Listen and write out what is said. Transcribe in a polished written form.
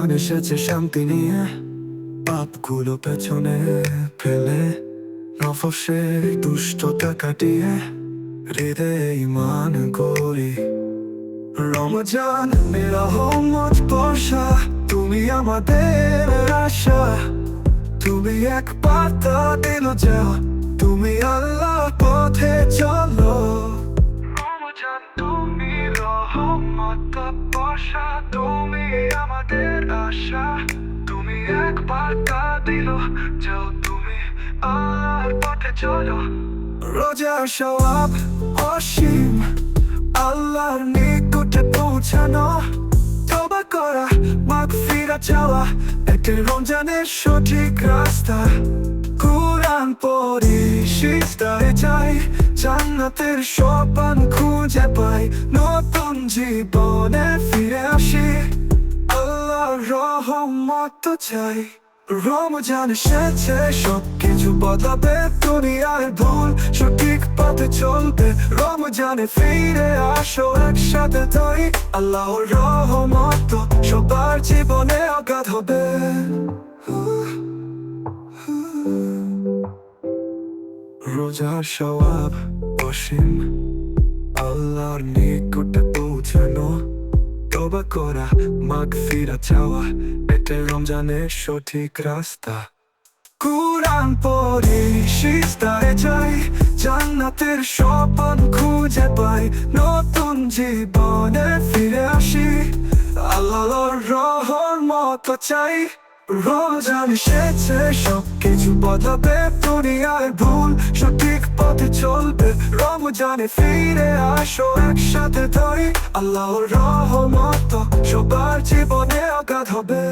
রমজান এসেছে শান্তি নিয়ে, পাপগুলো পেছনে ফেলে, নফসের দুষ্টতা কাটিয়ে হৃদয়ে ঈমান করি। রমজান রহমত বর্ষা, তুমি আমাদের আশা, তুমি এক বার্তা দিল যে তুমি আল্লাহর পথে চলো। রমজান তুমি রহমত বর্ষা, তুমি আমাদের আশা, তুমি এক বার্তা দিল যে তুমি আল্লাহর পথে চলো। রোজার সওয়াব অসীম, আল্লাহর নিকটে পৌঁছানো, তওবা করা, মাগফিরাত চাওয়া, এটাই রমজানের সঠিক রাস্তা। কুরআন পড়ি, সিজদায় যাই, জান্নাতের সোপান খুঁজে পাই, নতুন জীবনে ফিরে আসি, আল্লাহর রহমত চাই। রমজান এসেছে, সবকিছু বদলাবে, দুনিয়ার ভুল সঠিক পথে চলবে। রমজানে ফিরে আসো, একসাথে ধরি, আল্লাহর রহমত সবার জীবনে অগাধ হবে। রোজার সওয়াব অসীম, আল্লাহর নিকটে পৌঁছানো, তওবা করা, মাগফিরাত চাওয়া, এটাই রমজানের সঠিক রাস্তা। কুরআন পড়ি, সিজদায় যাই, জান্নাতের সোপান খুঁজে পাই, নতুন জীবনে ফিরে আসি, আল্লাহর রহমত চাই। রমজান এসেছে, সবকিছু বদলাবে, দুনিয়ার ভুল সঠিক পথে চলবে। রমজানে ফিরে আসো, একসাথে ধরি, আল্লাহর রহমত সবার জীবনে অগাধ হবে।